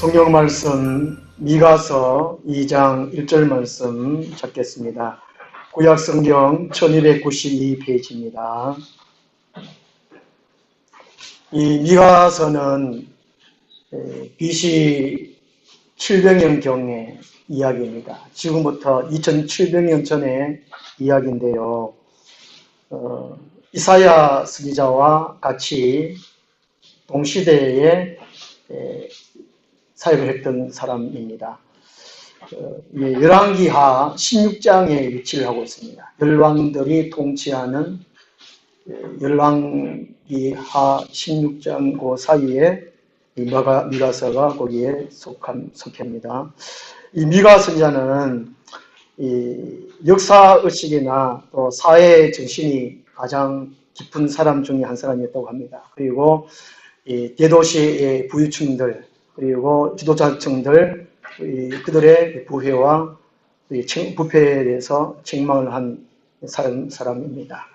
성경 말씀 미가서 2장 1절 말씀 찾겠습니다. 구약 성경 1292페이지입니다. 이 미가서는 BC 700년경의 이야기입니다. 지금부터 2700년 전의 이야기인데요. 이사야 선지자와 같이 동시대에 사역을 했던 사람입니다. 열왕기하 16장에 위치를 하고 있습니다. 열왕들이 통치하는 열왕기하 16장 그 사이에 미가서가 거기에 속합니다. 이 미가 선지자는 역사의식이나 또 사회 정신이 가장 깊은 사람 중에 한 사람이었다고 합니다. 그리고 대도시의 부유층들 그리고 지도자층들 그들의 부패와 부패에 대해서 책망을 한 사람입니다.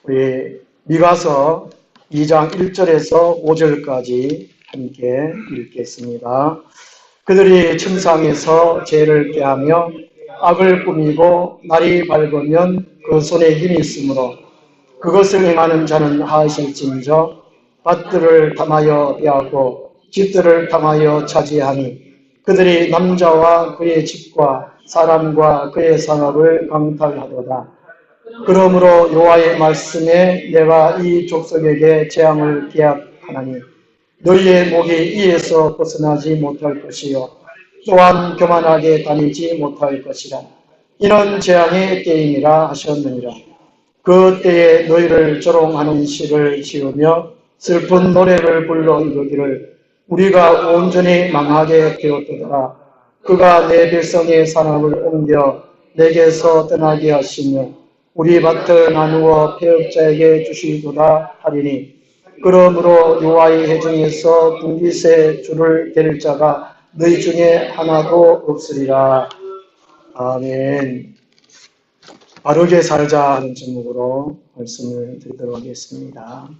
우리 미가서 2장 1절에서 5절까지 함께 읽겠습니다. 그들이 침상에서 죄를 꾀하며 악을 꾸미고 날이 밝으면 그 손에 힘이 있으므로 그것을 행하는 자는 하실진저 밭들을 탐하여 빼앗고 집들을 탐하여 차지하니 그들이 남자와 그의 집과 사람과 그의 산업을 강탈하도다. 그러므로 여호와의 말씀에 내가 이 족속에게 재앙을 계약하나니 너희의 목이 이에서 벗어나지 못할 것이요 또한 교만하게 다니지 못할 것이라. 이는 재앙의 때임이라 하셨느니라. 그 때에 너희를 조롱하는 시를 지으며 슬픈 노래를 불러 이르기를 우리가 온전히 망하게 되었도다. 그가 내 백성의 산업을 옮겨 내게서 떠나게 하시며 우리 밭을 나누어 폐업자에게 주시도다 하리니 그러므로 여호와의 회중에서 분깃에 줄을 댈 자가 너희 중에 하나도 없으리라. 아멘. 바르게 살자 하는 제목으로 말씀을 드리도록 하겠습니다.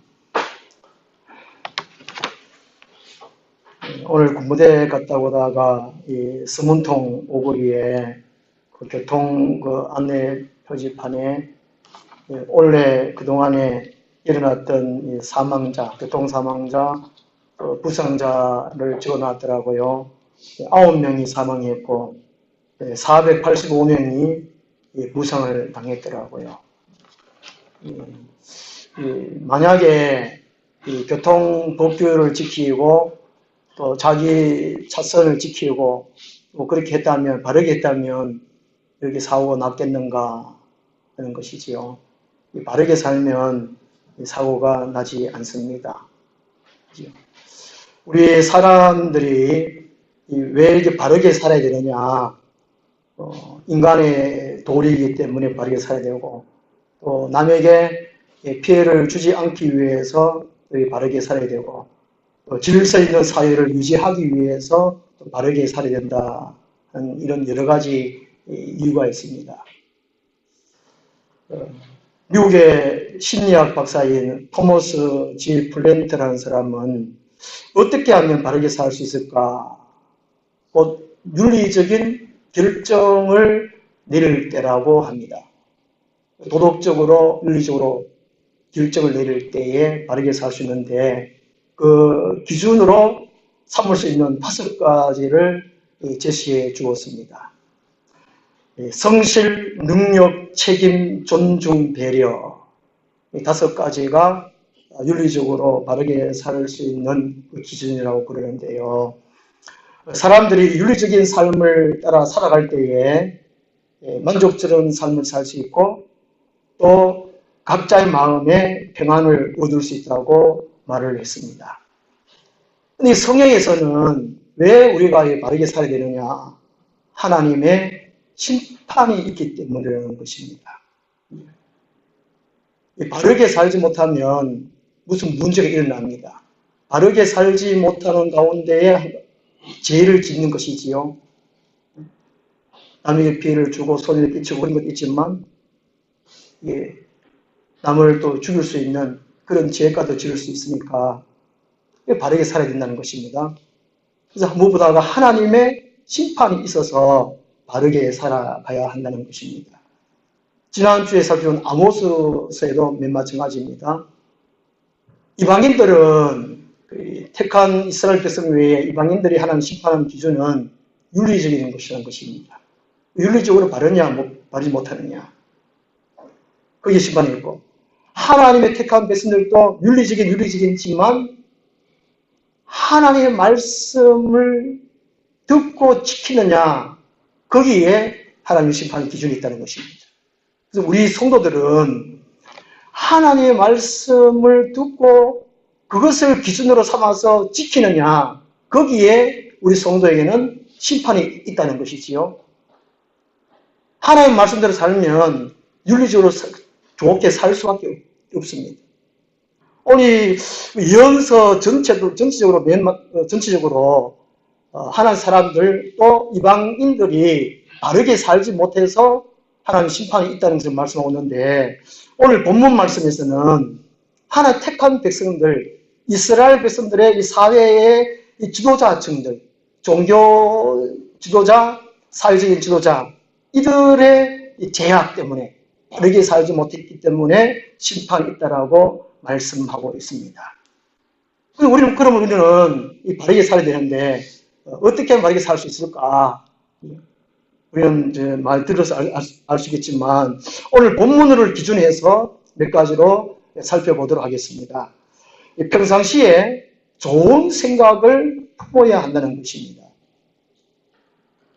오늘 군부대 갔다 오다가 이 서문통 오거리에 그 교통 안내 표지판에 올해 그동안에 일어났던 사망자, 교통사망자, 부상자를 적어놨더라고요. 9명이 사망했고 485명이 부상을 당했더라고요. 만약에 교통법규를 지키고 또 자기 차선을 지키고 뭐 그렇게 했다면, 바르게 했다면 이렇게 사고가 났겠는가 하는 것이지요. 바르게 살면 사고가 나지 않습니다. 우리 사람들이 왜 이렇게 바르게 살아야 되느냐? 인간의 도리이기 때문에 바르게 살아야 되고, 또 남에게 피해를 주지 않기 위해서 바르게 살아야 되고, 또 질서 있는 사회를 유지하기 위해서 바르게 살아야 된다 하는 이런 여러 가지 이유가 있습니다. 미국의 심리학 박사인 토머스 G. 플랜트라는 사람은 어떻게 하면 바르게 살 수 있을까? 곧 윤리적인 결정을 내릴 때라고 합니다. 도덕적으로, 윤리적으로 결정을 내릴 때에 바르게 살 수 있는데 그 기준으로 삼을 수 있는 5가지를 제시해 주었습니다. 성실, 능력, 책임, 존중, 배려 이 5가지가 윤리적으로 바르게 살 수 있는 기준이라고 그러는데요. 사람들이 윤리적인 삶을 따라 살아갈 때에 만족스러운 삶을 살 수 있고 또 각자의 마음에 평안을 얻을 수 있다고 말을 했습니다. 근데 성경에서는 왜 우리가 바르게 살아야 되느냐? 하나님의 심판이 있기 때문이라는 것입니다. 바르게 살지 못하면 무슨 문제가 일어납니다. 바르게 살지 못하는 가운데에 죄를 짓는 것이지요. 남에게 피해를 주고 손해를 끼치고 그런 것도 있지만 남을 또 죽일 수 있는 그런 죄가도 지을 수 있으니까 바르게 살아야 된다는 것입니다. 그래서 무엇보다가 하나님의 심판이 있어서 바르게 살아가야 한다는 것입니다. 지난주에 살펴본 아모스서에도 맨 마찬가지입니다. 이방인들은 택한 이스라엘 백성 외에 이방인들이 하나님 심판하는 기준은 윤리적인 것이라는 것입니다. 윤리적으로 바르냐, 바르지 못하느냐. 그게 심판이고, 하나님의 택한 백성들도 윤리적이지만 하나님의 말씀을 듣고 지키느냐, 거기에 하나님의 심판의 기준이 있다는 것입니다. 그래서 우리 성도들은 하나님의 말씀을 듣고 그것을 기준으로 삼아서 지키느냐, 거기에 우리 성도에게는 심판이 있다는 것이지요. 하나님의 말씀대로 살면 윤리적으로 좋게 살 수밖에 없습니다. 오늘 예언서 전체적으로 하나님 사람들 또 이방인들이 바르게 살지 못해서 하나님 심판이 있다는 것을 말씀하고 있는데, 오늘 본문 말씀에서는 하나님 택한 백성들, 이스라엘 백성들의 이 사회의 이 지도자층들, 종교 지도자, 사회적인 지도자, 이들의 이 제약 때문에 바르게 살지 못했기 때문에 심판이 있다라고 말씀하고 있습니다. 그러면 우리는 이 바르게 살아야 되는데 어떻게 하면 바르게 살 수 있을까? 우리는 이제 말 들어서 알 수 있겠지만 오늘 본문을 기준해서 몇 가지로 살펴보도록 하겠습니다. 평상시에 좋은 생각을 품어야 한다는 것입니다.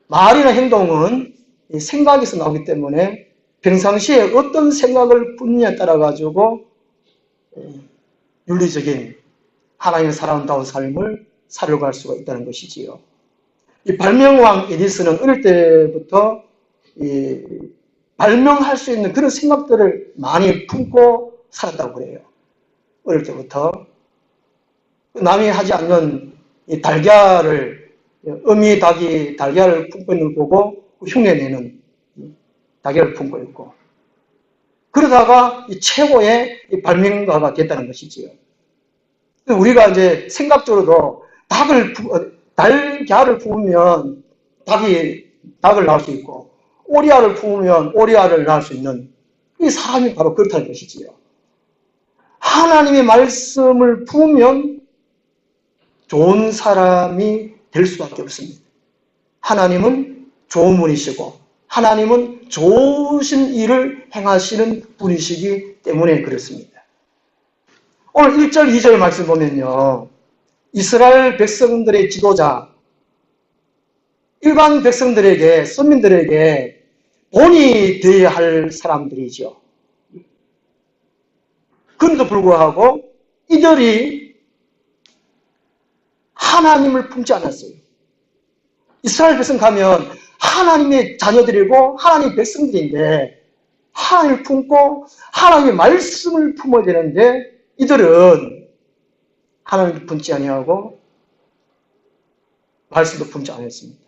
말이나 행동은 생각에서 나오기 때문에 평상시에 어떤 생각을 품느냐에 따라 가지고 윤리적인 하나님의 사람다운 삶을 살아갈 수가 있다는 것이지요. 이 발명왕 에디슨은 어릴 때부터 발명할 수 있는 그런 생각들을 많이 품고 살았다고 그래요. 어릴 때부터. 남이 하지 않는 이 달걀을, 어미 닭이 달걀을 품고 있는 걸 보고 흉내내는 달걀을 품고 있고. 그러다가 이 최고의 이 발명가가 됐다는 것이지요. 우리가 이제 생각적으로도 달걀을 품으면 닭을 낳을 수 있고, 오리알을 품으면 오리알을 낳을 수 있는 이 사람이 바로 그렇다는 것이지요. 하나님의 말씀을 품으면 좋은 사람이 될 수밖에 없습니다. 하나님은 좋은 분이시고, 하나님은 좋으신 일을 행하시는 분이시기 때문에 그렇습니다. 오늘 1절, 2절 말씀 보면요. 이스라엘 백성들의 지도자, 일반 백성들에게, 선민들에게 본이 되어야 할 사람들이죠. 그런데도 불구하고 이들이 하나님을 품지 않았어요. 이스라엘 백성 가면 하나님의 자녀들이고 하나님의 백성들인데 하나님을 품고 하나님의 말씀을 품어야 되는데 이들은 하나님을 품지 아니하고 말씀도 품지 않았습니다.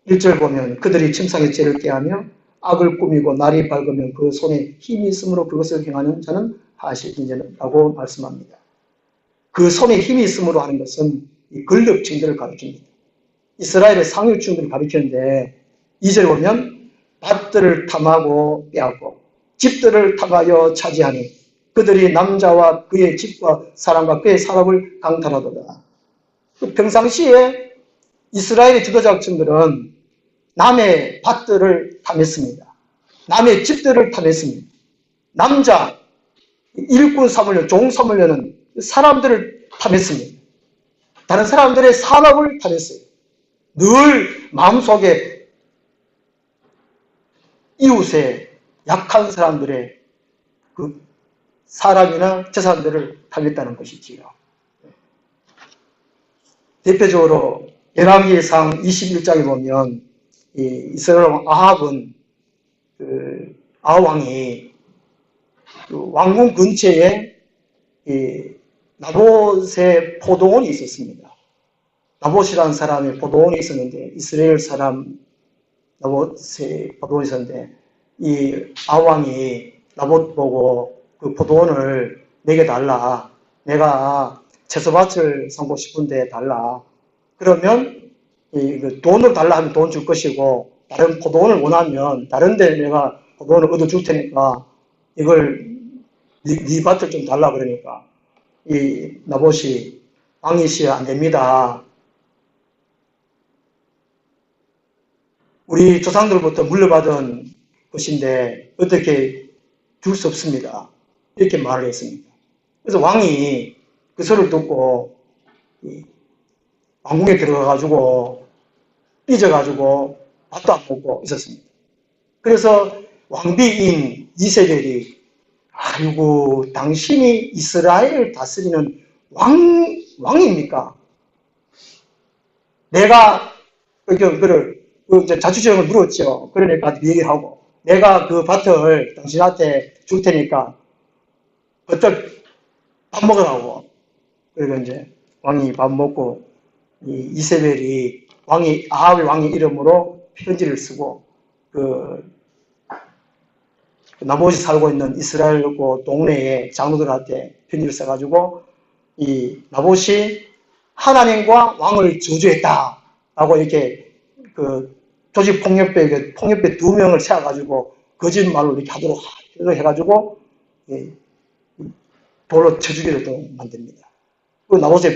1절 보면 그들이 침상에 죄를 깨하며 악을 꾸미고 날이 밝으면 그 손에 힘이 있으므로 그것을 행하는 자는 하실인자라고 말씀합니다. 그 손에 힘이 있으므로 하는 것은 이 권력층들을 가리킵니다. 이스라엘의 상류층들을 가리키는데 2절 보면 밭들을 탐하고 빼앗고 집들을 탐하여 차지하니 그들이 남자와 그의 집과 사람과 그의 사람을 강탈하도다. 평상시에 이스라엘의 지도자층들은 남의 밭들을 탐했습니다. 남의 집들을 탐했습니다. 남자, 일꾼 삼으려, 종 삼으려는 사람들을 탐했습니다. 다른 사람들의 산업을 탐했어요. 늘 마음속에 이웃의 약한 사람들의 그 사람이나 재산들을 탐했다는 것이지요. 대표적으로 열왕기상 21장에 보면 이스라엘 왕 아합은 아합 왕이 그 왕궁 근처에 나봇의 포도원이 있었습니다. 나봇이라는 사람의 포도원이 있었는데 이스라엘 사람 나봇의 포도원이 있었는데 이 아합 왕이 나봇 보고 그 포도원을 내게 달라. 내가 채소밭을 삼고 싶은데 달라. 그러면 그 돈을 달라 하면 돈 줄 것이고, 다른 포도원을 원하면 다른 데 내가 포도원을 얻어 줄 테니까 이걸 네 밭을 좀 달라 그러니까 이 나봇이 왕이 씨안 됩니다. 우리 조상들부터 물려받은 것인데 어떻게 줄 수 없습니다. 이렇게 말을 했습니다. 그래서 왕이 그 소리를 듣고 왕궁에 들어가가지고 삐져가지고 밥도 안 먹고 있었습니다. 그래서 왕비인 이세벨이 아이고 당신이 이스라엘을 다스리는 왕입니까? 내가 그를 자주지형을 물었죠. 그러니까 얘기하고 내가 그 밭을 당신한테 줄 테니까 어떨 밥 먹으라고. 그리고 이제 왕이 밥 먹고 이세벨이 아합의 왕의 이름으로 편지를 쓰고 그 나봇이 살고 있는 이스라엘 동네의 장로들한테 편지를 써가지고 이 나봇이 하나님과 왕을 저주했다라고 이렇게 그 폭력배 2명을 세워가지고 거짓말로 이렇게 하도록 해가지고 돌로 쳐 죽이도록 만듭니다. 그 나봇의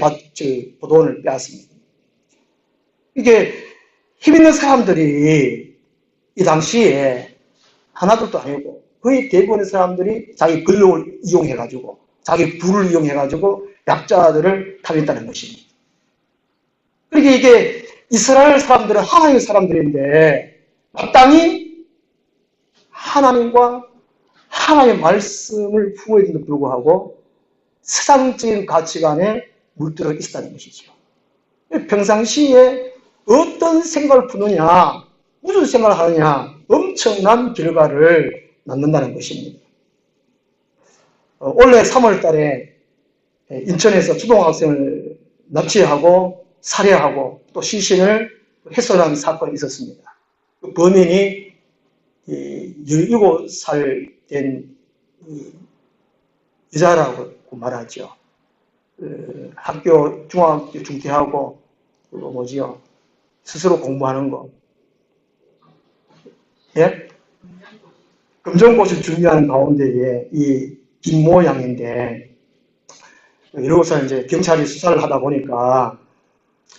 포도원을 빼앗습니다. 이게 힘 있는 사람들이 이 당시에 하나둘도 아니고 거의 대부분의 사람들이 자기 권력을 이용해가지고 자기 부를 이용해가지고 약자들을 타겠다는 것입니다. 그러니까 이게 이스라엘 사람들은 하나님의 사람들인데 마땅히 하나님과 하나님의 말씀을 품어있는데도 불구하고 세상적인 가치관에 물들어 있었다는 것이죠. 평상시에 어떤 생각을 푸느냐, 무슨 생각을 하느냐, 엄청난 결과를 낳는다는 것입니다. 올해 3월 달에 인천에서 초등학생을 납치하고 살해하고 또 시신을 훼손한 사건이 있었습니다. 그 범인이 17살 된 여자라고 말하죠. 중학교 중퇴하고 그거 뭐지요? 스스로 공부하는 거. 예? 검정고시 준비하는 가운데에 이 김모 양인데 이러고서 이제 경찰이 수사를 하다 보니까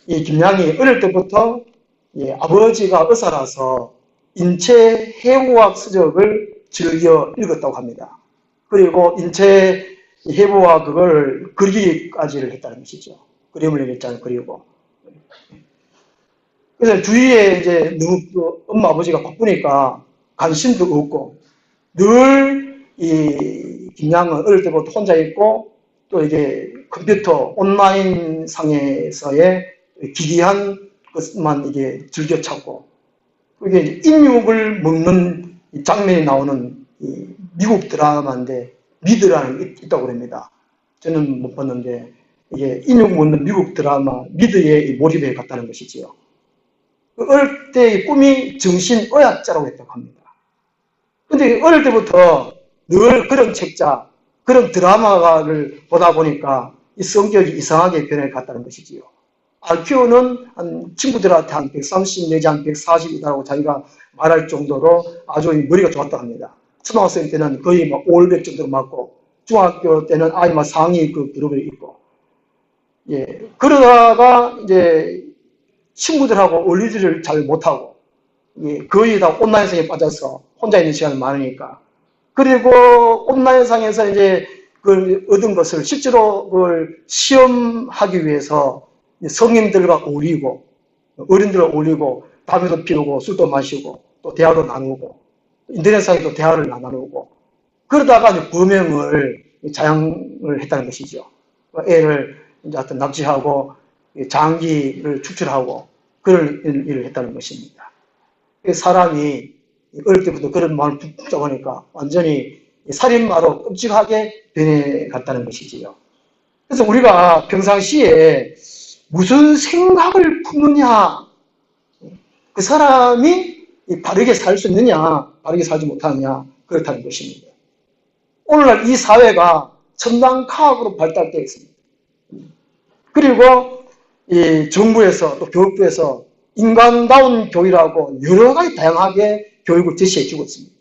이 김양이 어릴 때부터 아버지가 의사라서 인체 해부학 서적을 즐겨 읽었다고 합니다. 그리고 인체 해부학 그걸 그리기까지를 했다는 것이죠. 그림을 일단 그리고. 그래서 주위에 이제 너무 엄마 아버지가 바쁘니까 관심도 없고 늘 이 김양은 어릴 때부터 혼자 있고 또 이게 컴퓨터 온라인 상에서의 기이한 것만 이게 즐겨 찾고 그게 인육을 먹는 장면이 나오는 미국 드라마인데 미드라는 게 있다고 합니다. 저는 못 봤는데 이게 인육 먹는 미국 드라마 미드에 몰입해 갔다는 것이지요. 어릴 때의 꿈이 정신의학자라고 했다고 합니다. 근데 어릴 때부터 늘 그런 책자, 그런 드라마를 보다 보니까 이 성격이 이상하게 변해 갔다는 것이지요. IQ는 한 친구들한테 한 130 내지 한 140이다라고 자기가 말할 정도로 아주 머리가 좋았다고 합니다. 초등학생 때는 거의 막 500 정도로 맞고 중학교 때는 아예 막 상위 그 그룹에 있고 그러다가 이제 친구들하고 어울리지를 잘 못하고 거의 다 온라인상에 빠져서 혼자 있는 시간이 많으니까 그리고 온라인상에서 이제 그 얻은 것을 실제로 그걸 시험하기 위해서 성인들과 어울리고 어른들과 어울리고 담배도 피우고 술도 마시고 또 대화도 나누고 인터넷상에도 대화를 나누고 그러다가 이제 범행을 자행을 했다는 것이죠. 애를 이제 하여튼 납치하고 장기를 추출하고 그런 일을 했다는 것입니다. 사람이 어릴 때부터 그런 마음을 붙잡으니까 완전히 살인마로 끔찍하게 변해갔다는 것이지요. 그래서 우리가 평상시에 무슨 생각을 품느냐, 그 사람이 바르게 살 수 있느냐, 바르게 살지 못하느냐, 그렇다는 것입니다. 오늘날 이 사회가 첨단科学으로 발달되어 있습니다. 그리고 이 정부에서 또 교육부에서 인간다운 교육이라고 여러 가지 다양하게 교육을 제시해 주고 있습니다.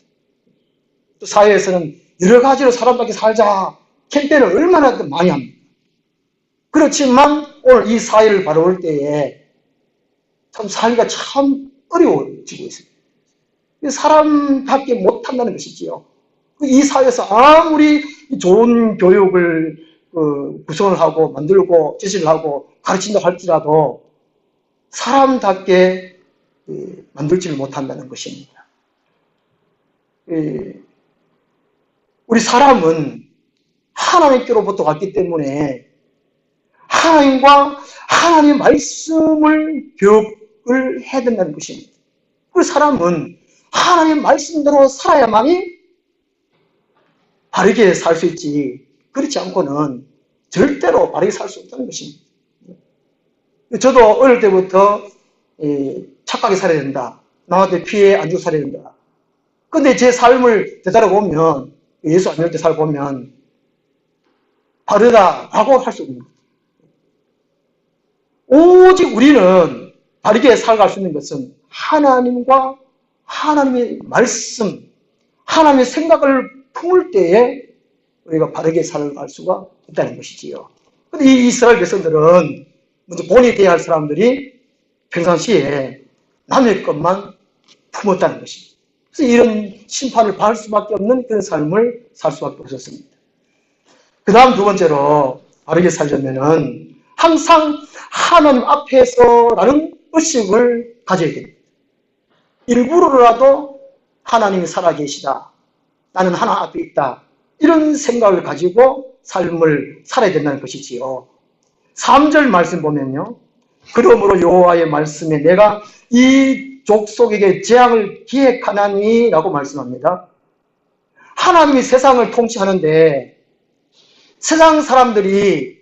또 사회에서는 여러 가지로 사람답게 살자 캠페인을 얼마나 많이 합니다. 그렇지만 오늘 이 사회를 바라볼 때에 참 살기가 참 어려워지고 있습니다. 사람답게 못한다는 것이지요. 이 사회에서 아무리 좋은 교육을 구성을 하고 만들고 제시를 하고 가르친다고 할지라도 사람답게 만들지를 못한다는 것입니다. 우리 사람은 하나님께로부터 왔기 때문에 하나님과 하나님의 말씀을 교육을 해야 된다는 것입니다. 우리 사람은 하나님의 말씀대로 살아야만이 바르게 살 수 있지, 그렇지 않고는 절대로 바르게 살 수 없다는 것입니다. 저도 어릴 때부터 착하게 살아야 된다, 남한테 피해 안 주고 살아야 된다. 근데 제 삶을 되돌아보면, 예수 안 믿을 때 살아보면 바르다라고 할 수 없는 거예요. 오직 우리는 바르게 살아갈 수 있는 것은 하나님과 하나님의 말씀, 하나님의 생각을 품을 때에 우리가 바르게 살아갈 수가 있다는 것이지요. 근데 이 이스라엘 백성들은 먼저 본이 되어야 할 사람들이 평상시에 남의 것만 품었다는 것입니다. 그래서 이런 심판을 받을 수밖에 없는 그런 삶을 살 수밖에 없었습니다. 그 다음 두 번째로 바르게 살려면은 항상 하나님 앞에서라는 의식을 가져야 됩니다. 일부러라도 하나님이 살아계시다, 나는 하나님 앞에 있다, 이런 생각을 가지고 삶을 살아야 된다는 것이지요. 3절 말씀 보면요, 그러므로 여호와의 말씀에 내가 이 족속에게 재앙을 기획하나니 라고 말씀합니다. 하나님이 세상을 통치하는데 세상 사람들이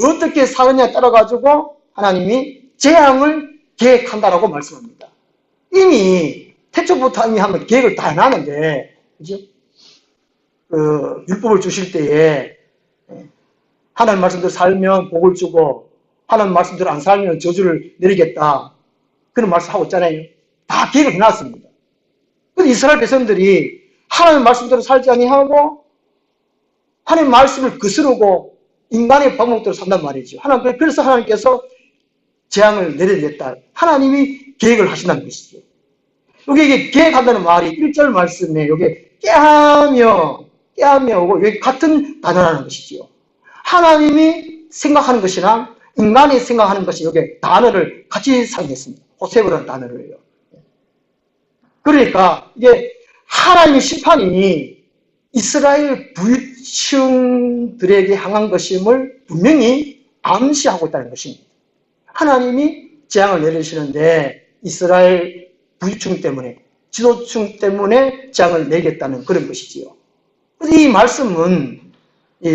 어떻게 사느냐에 따라 가지고 하나님이 재앙을 계획한다라고 말씀합니다. 이미 태초부터 이미 한번 계획을 다 해놨는데, 그죠? 율법을 주실 때에 하나님 말씀대로 살면 복을 주고 하나님 말씀대로 안 살면 저주를 내리겠다, 그런 말씀하고 있잖아요. 다 계획을 해놨습니다. 그런데 이스라엘 백성들이 하나님 말씀대로 살지 아니하고 하나님 말씀을 거스르고 인간의 방법대로 산단 말이죠. 그래서 하나님께서 재앙을 내리겠다, 하나님이 계획을 하신다는 것이죠. 여기 계획한다는 말이 1절 말씀에 여기 깨하며 오고 여기 같은 단어라는 것이지요. 하나님이 생각하는 것이나 인간이 생각하는 것이 여기 단어를 같이 사용했습니다. 호세브라는 단어를요. 그러니까 이게 하나님의 심판이 이스라엘 부유층들에게 향한 것임을 분명히 암시하고 있다는 것입니다. 하나님이 재앙을 내리시는데 이스라엘 부유층 때문에, 지도층 때문에 재앙을 내리겠다는 그런 것이지요. 이 말씀은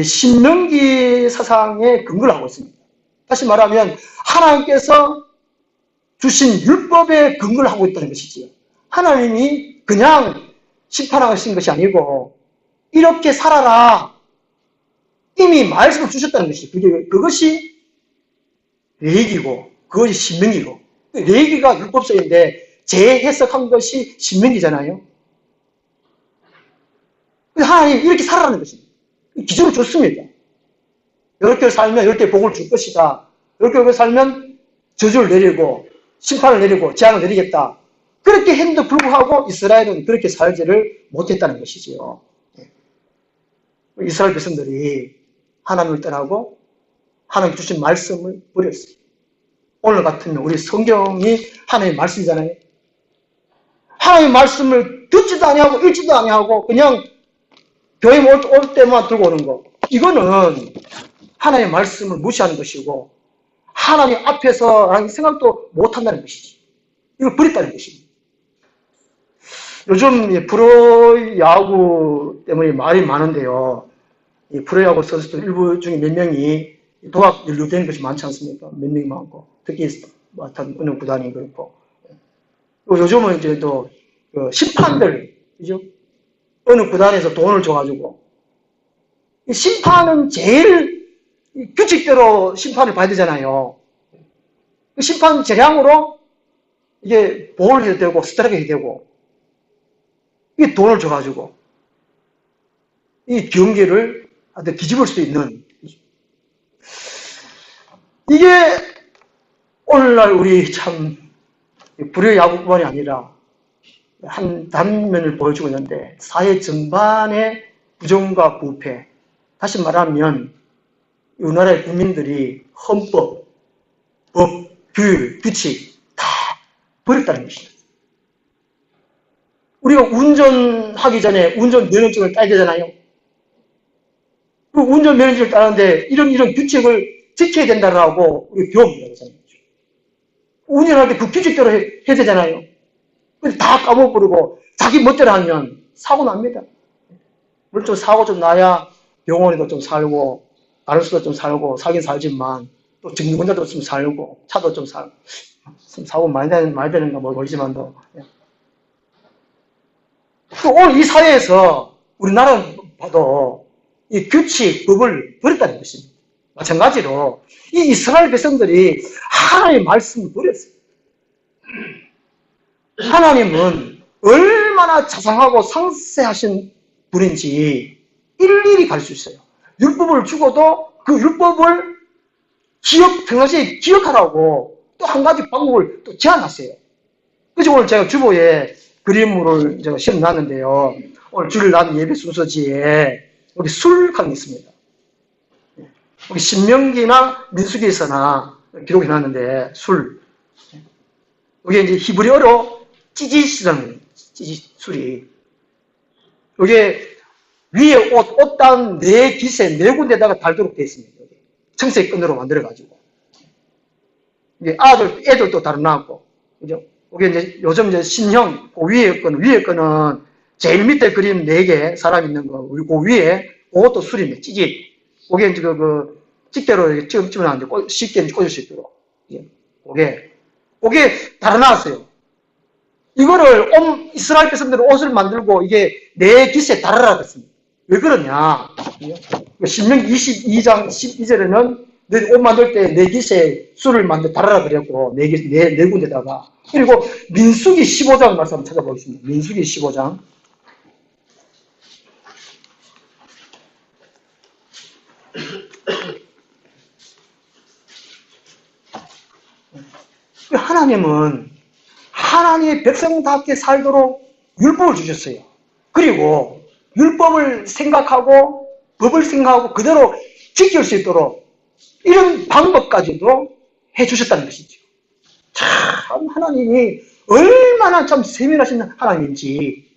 신명기 사상에 근거를 하고 있습니다. 다시 말하면 하나님께서 주신 율법에 근거를 하고 있다는 것이지요. 하나님이 그냥 심판하신 것이 아니고 이렇게 살아라, 이미 말씀을 주셨다는 것이죠. 그것이 레위기고 그것이 신명기고, 레위기가 율법서인데 재해석한 것이 신명기잖아요. 하나님 이렇게 살아라는 것입니다. 기준을 줬습니다. 이렇게 살면 이렇게 복을 줄 것이다, 이렇게 살면 저주를 내리고 심판을 내리고 재앙을 내리겠다. 그렇게 했는데도 불구하고 이스라엘은 그렇게 살지를 못했다는 것이지요. 이스라엘 백성들이 하나님을 떠나고 하나님 주신 말씀을 버렸어요. 오늘 같으면 우리 성경이 하나님의 말씀이잖아요. 하나님의 말씀을 듣지도 아니하고 읽지도 아니하고 그냥 교회 올 때만 들고 오는 거, 이거는 하나님의 말씀을 무시하는 것이고 하나님 앞에서라는 생각도 못한다는 것이지. 이걸 버렸다는 것입니다. 요즘 프로야구 때문에 말이 많은데요. 이 프로야구 선수들 일부 중에 몇 명이 도박 연루되는 것이 많지 않습니까? 몇 명이 많고, 특히 어느 구단이 그렇고. 요즘은 이제 또 심판들, 그죠? 어느 구단에서 돈을 줘가지고 심판은 제일 규칙대로 심판을 봐야 되잖아요. 그 심판 재량으로 이게 보호를 해야 되고 스트라이크 해야 되고 이게 돈을 줘가지고 이 경기를 뒤집을 수 있는 이게 오늘날 우리 참 불의 야구뿐만이 아니라 한 단면을 보여주고 있는데 사회 전반의 부정과 부패 다시 말하면 우리나라의 국민들이 헌법, 법, 규율, 규칙 다 버렸다는 것입니다. 우리가 운전하기 전에 운전면허증을 따야 되잖아요. 그 운전면허증을 따는데 이런 규칙을 지켜야 된다고 우리 교업이라고 하잖아요. 운전할 때 그 규칙대로 해야 되잖아요. 근데 다 까먹어버리고 자기 멋대로 하면 사고 납니다. 물론 사고 좀 나야 병원에도 좀 살고 다른 수도 좀 살고 살긴 살지만 또 증권자도 좀 살고 차도 좀 살고 사고 많이 되는가 모르지만도 또 오늘 이 사회에서 우리나라는 봐도 이 규칙, 법을 버렸다는 것입니다. 마찬가지로 이 이스라엘 백성들이 하나님의 말씀을 버렸어요. 하나님은 얼마나 자상하고 상세하신 분인지 일일이 가르칠 수 있어요. 율법을 주고도 그 율법을 평상시에 기억하라고 또 한 가지 방법을 또 제안하세요. 그래서 오늘 제가 주보에 그림을 제가 실어놨는데요. 오늘 주일날 예배 순서지에 여기 술 강이 있습니다. 우리 신명기나 민수기에서나 기록해 놨는데 술. 이게 이제 히브리어로 찌짓이라는 찌짓 술이. 이게 위에 옷단 네 깃에 네 군데다가 달도록 되어 있습니다. 청색 끈으로 만들어가지고. 이게 애들도 달아놨고, 그죠? 이게 이제 요즘 이제 신형, 그 위에 거는 제일 밑에 그림 4개, 사람 있는 거, 그 위에, 그것도 술입니다. 찌짓. 그게 이제 집게로 집어놨는데 쉽게 꽂을 수 있도록. 그게 달아놨어요. 이거를 이스라엘 백성들은 옷을 만들고 이게 네 깃에 달아라 그랬습니다. 왜 그러냐? 신명기 22장 12절에는 옷 만들 때 네 깃에 술을 달아라 그랬고 네 군데다가 그리고 민수기 15장 말씀 한번 찾아보겠습니다. 민수기 15장. 하나님은 하나님의 백성답게 살도록 율법을 주셨어요. 그리고 율법을 생각하고 법을 생각하고 그대로 지킬 수 있도록 이런 방법까지도 해주셨다는 것이죠. 참 하나님이 얼마나 참 세밀하신 하나님인지.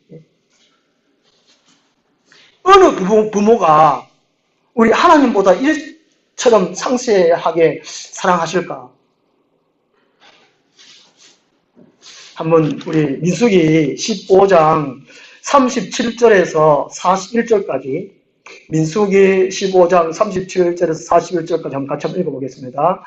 어느 부모가 우리 하나님보다 이처럼 상세하게 사랑하실까? 한번 우리 민수기 15장 37절에서 41절까지 민수기 15장 37절에서 41절까지 한번 같이 한번 읽어보겠습니다.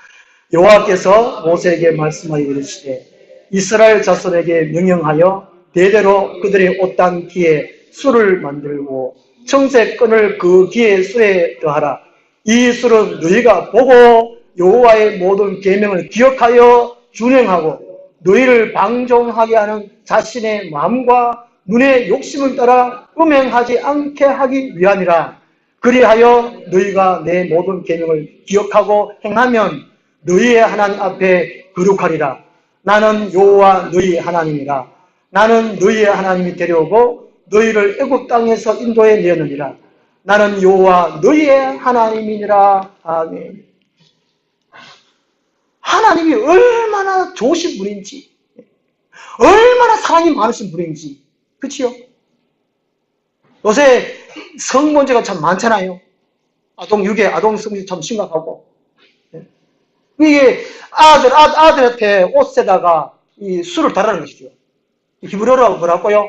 여호와께서 모세에게 말씀하여 이르시되 이스라엘 자손에게 명령하여 대대로 그들의 옷단 기에 술을 만들고 청색 끈을 그 기의 술에 더하라. 이 술은 너희가 보고 여호와의 모든 계명을 기억하여 준행하고 너희를 방종하게 하는 자신의 마음과 눈의 욕심을 따라 음행하지 않게 하기 위함이라. 그리하여 너희가 내 모든 계명을 기억하고 행하면 너희의 하나님 앞에 거룩하리라. 나는 여호와 너희 하나님이라. 나는 너희의 하나님이 되려고 너희를 애굽 땅에서 인도해 내었느니라. 나는 여호와 너희의 하나님이니라. 아멘. 하나님이 얼마나 좋으신 분인지, 얼마나 사랑이 많으신 분인지, 그치요? 요새 성문제가 참 많잖아요. 유괴, 아동성이 참 심각하고. 이게 아들한테 옷에다가 이 술을 달라는 것이죠. 히브리어로 뭐라고요?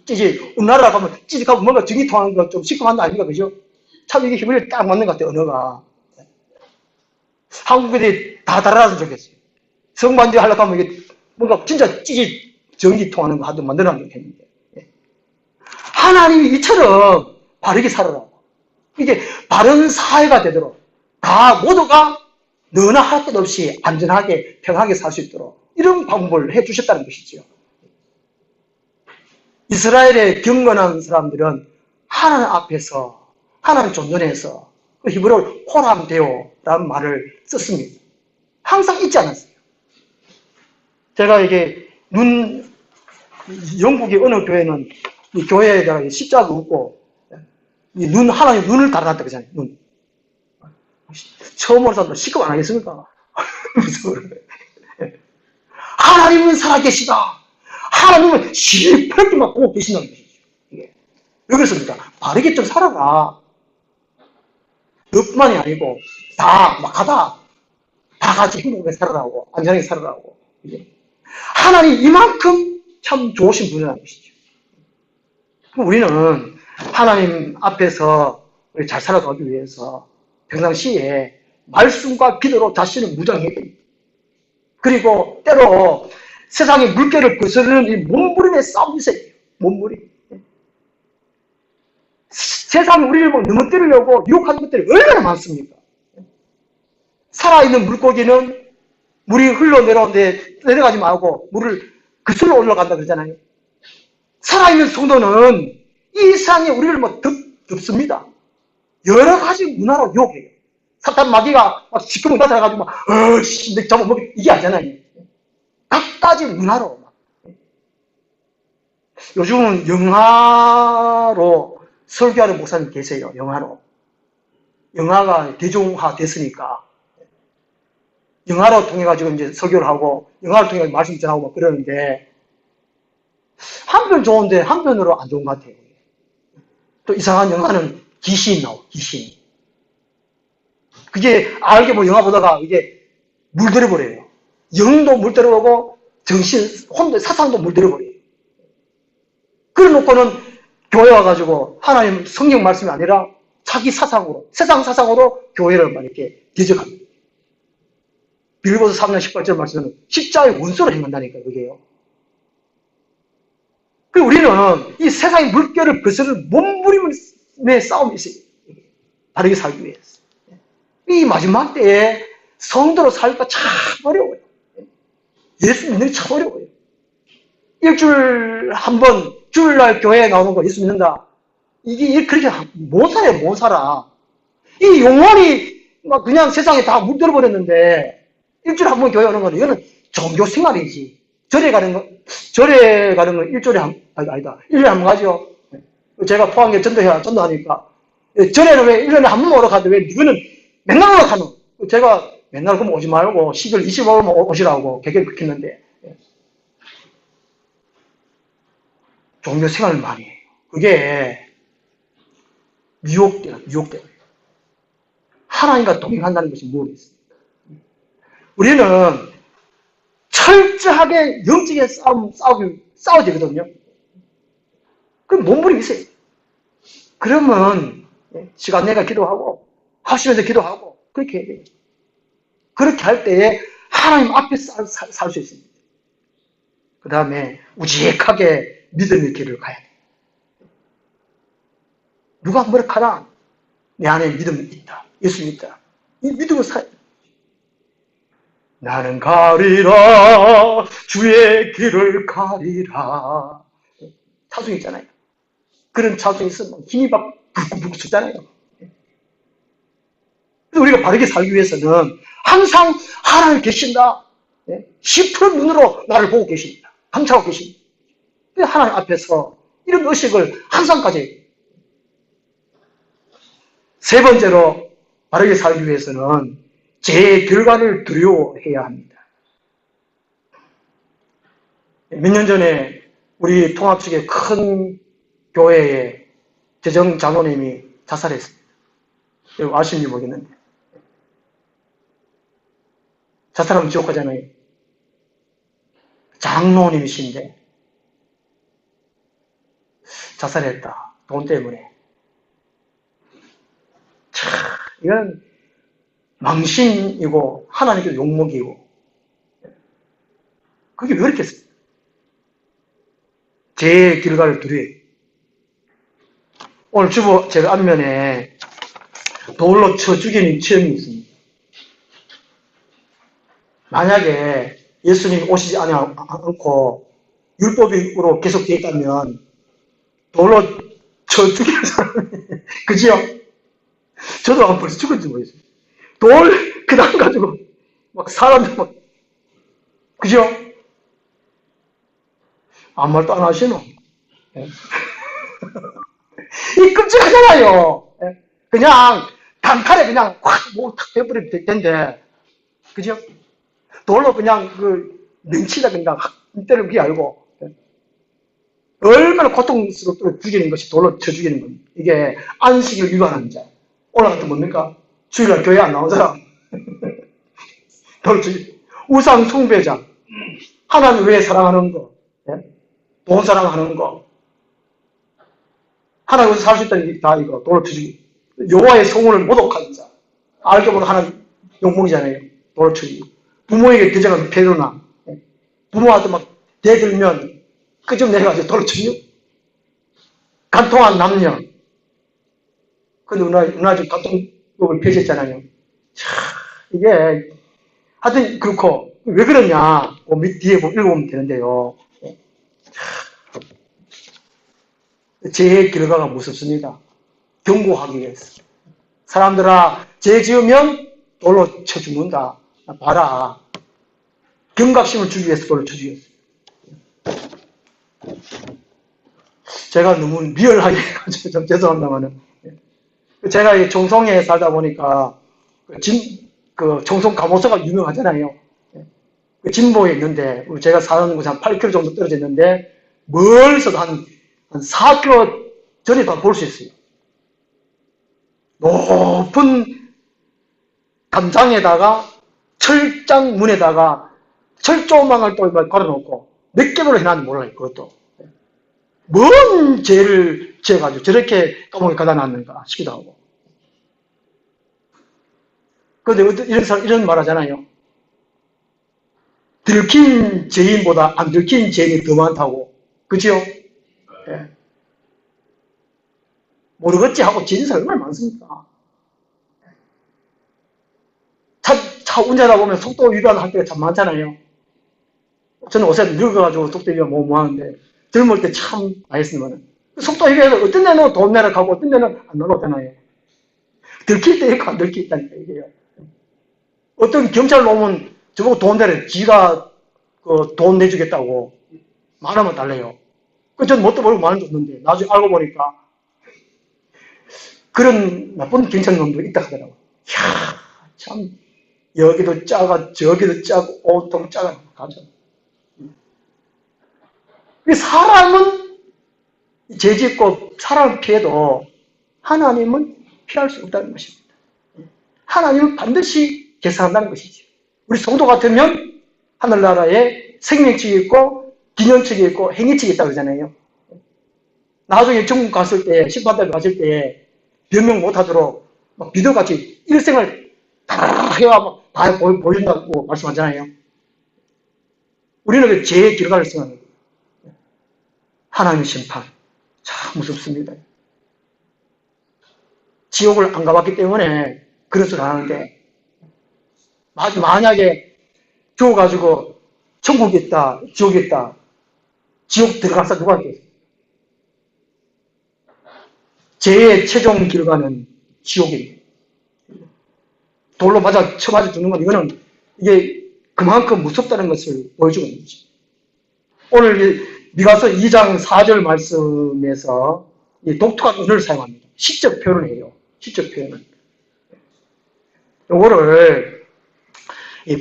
찌직. 우리나라 가면 찌직하고 뭔가 정이 통하는 거 좀 시큼한 거 아닙니까? 그죠? 참 이게 히브리어에 딱 맞는 것 같아요, 언어가. 한국 애들이 다 달아놨으면 좋겠어요. 성반지 하려고 하면 이게 뭔가 진짜 찌직 정이 통하는 거 하도 만들어놨으면 좋겠는데. 하나님이 이처럼 바르게 살아라. 이게 바른 사회가 되도록 다 모두가 너나 할 것 없이 안전하게 평하게 살 수 있도록 이런 방법을 해 주셨다는 것이죠. 이스라엘의 경건한 사람들은 하나님 앞에서 하나님 존전해서 그 히브리어로 호람데오라는 말을 썼습니다. 항상 잊지 않았어요. 제가 이게 영국의 어느 교회는 이 교회에다가 십자가 긋고 하나님 눈을 달아놨다 그러잖아요. 눈. 처음 오는 사람들 시급 안 하겠습니까? 하나님은 살아계시다. 하나님은 시퍼렇게만 보고 계신다는 것이죠. 왜 그렇습니까? 바르게 좀 살아라. 너뿐만이 아니고 다 막하다. 다 같이 행복하게 살아라고 안전하게 살아라고. 하나님 이만큼 참 좋으신 분이라는 것이죠. 우리는 하나님 앞에서 우리 잘 살아가기 위해서 평상시에 말씀과 기도로 자신을 무장해야 됩니다. 그리고 때로 세상의 물결을 거스르는 이 몸부림의 싸움이 있어요. 몸부림. 세상이 우리를 넘어뜨리려고 유혹하는 것들이 얼마나 많습니까? 살아있는 물고기는 물이 흘러내려오는데 내려가지 말고 물을 그슬러 올라간다 그러잖아요. 살아있는 성도는 이 세상에 우리를 덮습니다. 여러 가지 문화로 유혹해요. 사탄 마귀가 막 시끄러운 데서 해가지고 내 잡아먹기 이게 아니잖아요. 각가지 문화로. 요즘은 영화로 설교하는 목사님 계세요. 영화로. 영화가 대중화 됐으니까. 영화로 통해가지고 이제 설교를 하고, 영화를 통해 말씀 전하고 막 그러는데, 한편 좋은데, 한편으로 안 좋은 것 같아요. 또 이상한 영화는 귀신 나오고, 귀신. 그게 알게 뭐 영화 보다가 이게 물들어버려요. 영도 물들어오고, 혼도, 사상도 물들어버려요. 그래 놓고는 교회 와가지고 하나님 성경 말씀이 아니라 자기 사상으로, 세상 사상으로 교회를 막 이렇게 뒤적합니다. 빌보서 3장 18절 말씀은 십자가의 원수로 행한다니까, 그게요. 그 우리는 이 세상의 물결을 거스르는 몸부림의 싸움이 있어요. 바르게 살기 위해서. 이 마지막 때에 성도로 살기가 참 어려워요. 예수 믿는 게 참 어려워요. 일주일 한 번, 주일날 교회에 나오는 거 예수 믿는다. 이게 그렇게 못 살아요, 못 살아. 이 영혼이 막 그냥 세상에 다 물들어버렸는데, 일주일에 한 번 교회 오는 거는 이거는 종교 생활이지. 절에 가는 건 일주일에 아니다. 1년에 한 번 가죠. 제가 포항에 전도하니까. 절에는 왜 1년에 한 번 오러 가는데 왜 이거는 맨날 오러 가노? 제가 맨날 그럼 오지 말고 10월 25일만 오시라고 계획을 그렇겠는데. 종교 생활을 많이 해요. 그게 유혹돼요. 하나님과 동행한다는 것이 무엇이겠습니까? 우리는 철저하게 영적인 싸워야 되거든요. 그럼 몸부림이 있어요. 그러면 시간 내가 기도하고 하시면서 기도하고 그렇게 해야 돼요. 그렇게 할 때에 하나님 앞에 살 수 있습니다. 그 다음에 우직하게 믿음의 길을 가야 돼요. 누가 뭐라 하나 내 안에 믿음이 있다. 예수 믿다. 이 믿음을 사야 돼요. 나는 가리라 주의 길을 가리라. 찬송 있잖아요. 그런 찬송이 있으면 힘이 막 불끈불끈 솟잖아요. 그래서 우리가 바르게 살기 위해서는 항상 하나님 계신다. 시퍼런 눈으로 나를 보고 계십니다. 감찰하고 계십니다. 하나님 앞에서 이런 의식을 항상 가져야 돼요. 세 번째로 바르게 살기 위해서는 제 결과를 두려워해야 합니다. 몇 년 전에 우리 통합 측의 큰 교회에 재정 장로님이 자살했습니다. 아시는지 모르겠는데. 자살하면 지옥 가잖아요. 장로님이신데 자살했다. 돈 때문에. 참, 이건 망신이고 하나님께 욕먹이고 그게 왜 이렇게 했습니까? 제 결과를 두려워해요. 오늘 제가 앞면에 돌로 쳐 죽이는 체험이 있습니다. 만약에 예수님이 오시지 않고 율법으로 계속 되어 있다면 돌로 쳐 죽이는 사람이 그지요? 저도 안 벌써 죽었지 모르겠어요. 돌 그다음 가지고 막 사람들 막 그죠? 아무 말도 안 하시노? 예. 이 끔찍하잖아요. 예. 그냥 단칼에 그냥 확뭐탁 해버리면 될 텐데 그죠? 돌로 그냥 그 명치다 그냥 확 때리는 게 알고 예. 얼마나 고통스럽도록 죽이는 것이 돌로 쳐 죽이는 겁니다. 이게 안식을 위반하는 자. 오늘 같은 뭡니까? 주일날 교회 안 나오잖아. 돌로 죽이. 우상 숭배자. 하나님 왜 사랑하는 거? 예? 돈 사랑하는 거. 하나님께서 살 수 있다는 게 다 이거 돌로 쳐 죽이. 여호와의 성원을 모독하는 자. 알게 보면 하나님 욕먹이잖아요. 돌로 쳐 죽이. 부모에게 대적하는 패로나. 예? 부모한테 막 대들면 끄적 내려가지고 돌로 쳐 죽이. 간통한 남녀. 근데 우리나라 지금 간통법을 폐지했잖아요. 이게, 하여튼, 그렇고, 왜 그러냐, 밑 뒤에 읽어보면 되는데요. 죄의 결과가 무섭습니다. 경고하기 위해서. 사람들아, 죄 지으면 돌로 쳐 죽는다. 봐라. 경각심을 주기 위해서 돌로 쳐 죽였어요. 제가 너무 리얼하게 해가지고 좀 죄송합니다만은. 제가 정성에 살다 보니까, 정성 감호소가 유명하잖아요. 진보에 있는데, 제가 사는 곳이 한 8km 정도 떨어져 있는데, 멀리서도 한 4km 전에 다 볼 수 있어요. 높은 담장에다가, 철장문에다가, 철조망을 또 걸어놓고, 몇 개로 해놨는지 몰라요, 그것도. 뭔 죄를 지어가지고 저렇게 감옥에 가다 놨는가 싶기도 하고. 그런데 이런 말 하잖아요. 들킨 죄인보다 안 들킨 죄인이 더 많다고. 그죠? 예. 모르겠지 하고 지은 사람 얼마나 많습니까? 차 운전하다 보면 속도 위반할 때가 참 많잖아요. 저는 요새 늙어가지고 속도 위반 뭐 하는데 젊을 때 참 많이 했으면 속도 위반해서 어떤 데는 돈 내라 가고 어떤 데는 안 나가잖아요. 들킬 때 있고 안 들킬 때 있다니까 이게요. 어떤 경찰 놈은 저보고 돈 내래. 지가 돈 내주겠다고 말하면 달래요. 전 뭣도 모르고 많이 줬는데 나중에 알고 보니까 그런 나쁜 경찰놈도 있다 하더라고요. 이야, 참 여기도 짜가 저기도 짜고 온통 짜가 가죠. 사람은 죄 짓고 사람을 피해도 하나님은 피할 수 없다는 것입니다. 하나님은 반드시 계산한다는 것이죠. 우리 성도 같으면 하늘나라에 생명책이 있고 기념책이 있고 행위책이 있다고 그러잖아요. 나중에 천국 갔을 때 심판대 갔을 때 변명 못하도록 막 비도같이 일생을 다 해와 다 보여준다고 말씀하잖아요. 우리는 그 죄의 결과를 생각해요. 하나님의 심판 참 무섭습니다. 지옥을 안 가봤기 때문에 그런 소리를 하는데 만약에 죽어가지고 천국이 있다, 지옥이 있다. 지옥 들어가서 누가 있겠어요? 죄의 최종 결과는 지옥입니다. 돌로 쳐맞아 죽는 건 이거는 이게 그만큼 무섭다는 것을 보여주고 있는 거죠. 오늘 미가서 2장 4절 말씀에서 이 독특한 언어를 사용합니다. 시적 표현을 해요. 시적 표현을. 이거를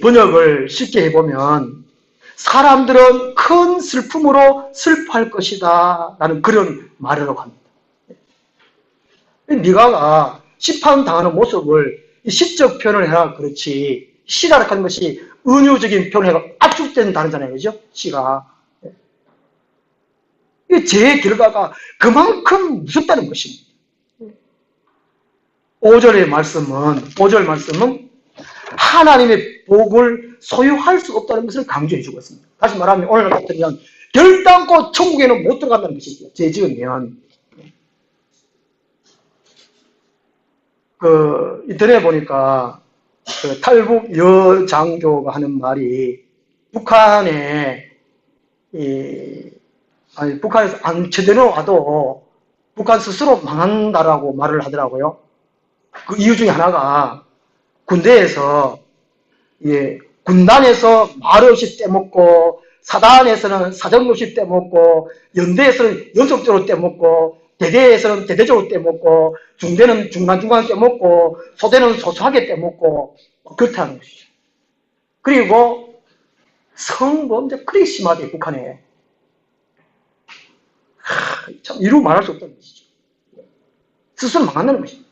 번역을 쉽게 해보면 사람들은 큰 슬픔으로 슬퍼할 것이다 라는 그런 말이라고 합니다. 미가가 심판당하는 모습을 시적 표현을 해라 그렇지 시라고 하는 것이 은유적인 표현을 해서 압축된 단어잖아요. 그죠? 시가. 이 죄의 결과가 그만큼 무섭다는 것입니다. 5절 말씀은 하나님의 복을 소유할 수 없다는 것을 강조해 주고 있습니다. 다시 말하면 오늘 같으면 결단코 천국에는 못 들어간다는 것이죠. 죄 지으면. 인터넷에 보니까 그 탈북 여장교가 하는 말이 북한에 북한에서 안 제대로 와도 북한 스스로 망한다라고 말을 하더라고요. 그 이유 중에 하나가 군대에서 군단에서 말 없이 떼먹고 사단에서는 사정 없이 떼먹고 연대에서는 연속적으로 떼먹고 대대에서는 대대적으로 떼먹고 중대는 중간중간 떼먹고 소대는 소소하게 떼먹고 그렇다는 것이죠. 그리고 성범죄 그리 심하대 북한에. 참 이루 말할 수 없다는 것이죠. 스스로 망한다는 것입니다.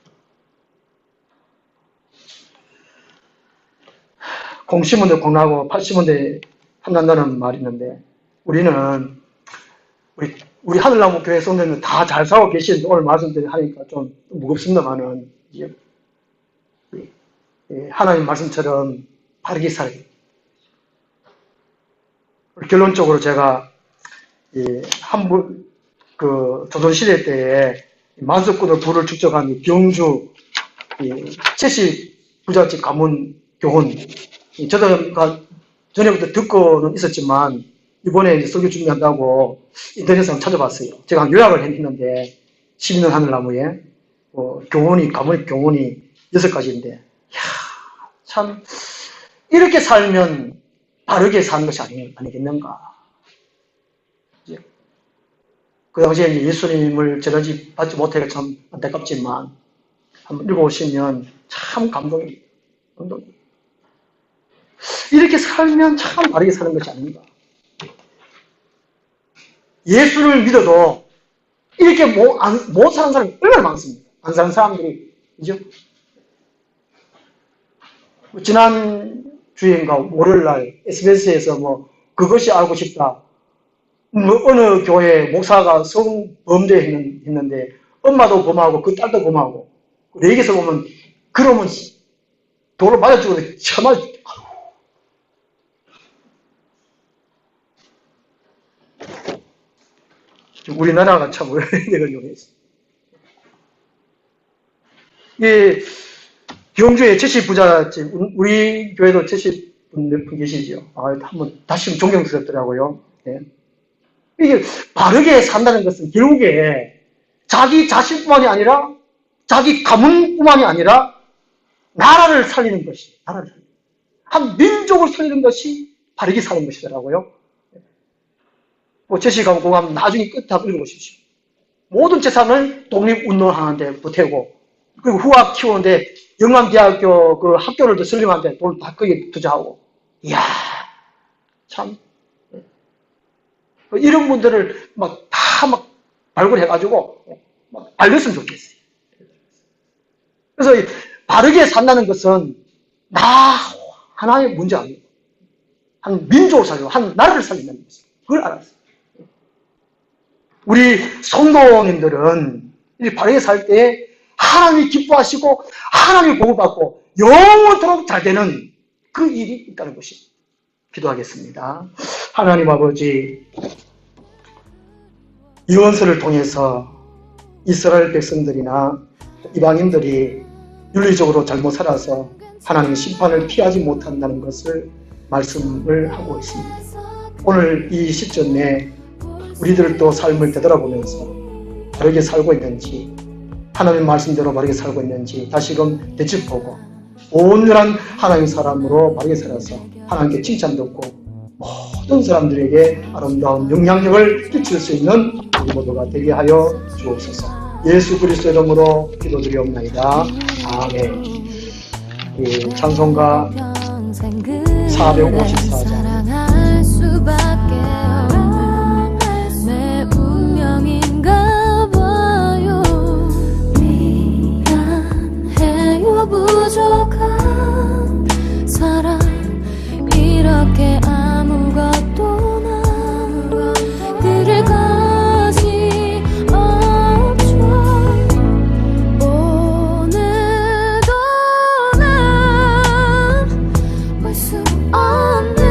공시문대 공나고 팔시문대 한단다는 말이 있는데 우리는 우리 하늘나무 교회 성도는 다 잘 살고 계시는데 오늘 말씀드리니까 좀 무겁습니다만은 하나님 말씀처럼 바르게 살아야 돼요. 결론적으로 제가 조선시대 때에 만석군의 부를 축적한 경주 70 부잣집 가문 교훈 저도 전에부터 듣고는 있었지만 이번에 이제 설교 준비한다고 인터넷에 한번 찾아봤어요. 제가 요약을 했는데 12년 하늘나무에 가문 교훈이 6가지인데 참 이렇게 살면 바르게 사는 것이 아니겠는가. 그 당시에 예수님을 저런지 받지 못해서 참 안타깝지만 한번 읽어보시면 참 감동입니다. 이렇게 살면 참 바르게 사는 것이 아닌가. 예수를 믿어도 이렇게 못 사는 사람이 얼마나 많습니다. 안 사는 사람들이, 그죠? 지난 주인가 월요일날 SBS에서 그것이 알고 싶다. 어느 교회 목사가 성범죄 했는데 엄마도 범하고 그 딸도 범하고 레기에서 보면 그러면 돌을 맞아 죽어도 정말 우리나라가 참 어려운 경우였어요. 경주에 70부잣집, 우리 교회도 70분 몇 분 계시죠. 한번 다시 존경스럽더라고요. 네. 이게 바르게 산다는 것은 결국에 자기 자신뿐만이 아니라 자기 가문뿐만이 아니라 나라를 살리는 것이, 한 민족을 살리는 것이 바르게 사는 것이더라고요. 제시가고 공감 나중에 끝에 한번 읽어보십시오. 모든 재산을 독립운동하는데 보태고, 그리고 후학 키우는데 영남대학교 그 학교를 설립하는데 돈을 다 거기에 투자하고, 이야, 참. 이런 분들을 다 발굴해가지고 알렸으면 좋겠어요. 그래서 바르게 산다는 것은 나 하나의 문제 아니고, 한 민족을 살리고, 한 나라를 살린다는 것이에요. 그걸 알았어요. 우리 성도님들은 바르게 살 때 하나님이 기뻐하시고 하나님이 복을받고 영원토록 잘 되는 그 일이 있다는 것이 기도하겠습니다. 하나님 아버지, 유언서를 통해서 이스라엘 백성들이나 이방인들이 윤리적으로 잘못 살아서 하나님의 심판을 피하지 못한다는 것을 말씀을 하고 있습니다. 오늘 이 시점에 우리들도 삶을 되돌아보면서 바르게 살고 있는지, 하나님 말씀대로 바르게 살고 있는지 다시금 되짚보고 온전한 하나님 사람으로 바르게 살아서 하나님께 칭찬 듣고 모든 사람들에게 아름다운 영향력을 끼칠 수 있는 우리 모두가 되게 하여 주옵소서. 예수 그리스도의 이름으로 기도드리옵나이다. 아멘. 찬송가 454장. 부족한 사람 이렇게 아무것도 나 그를 것이 없죠. 오늘도 난 볼 수 없는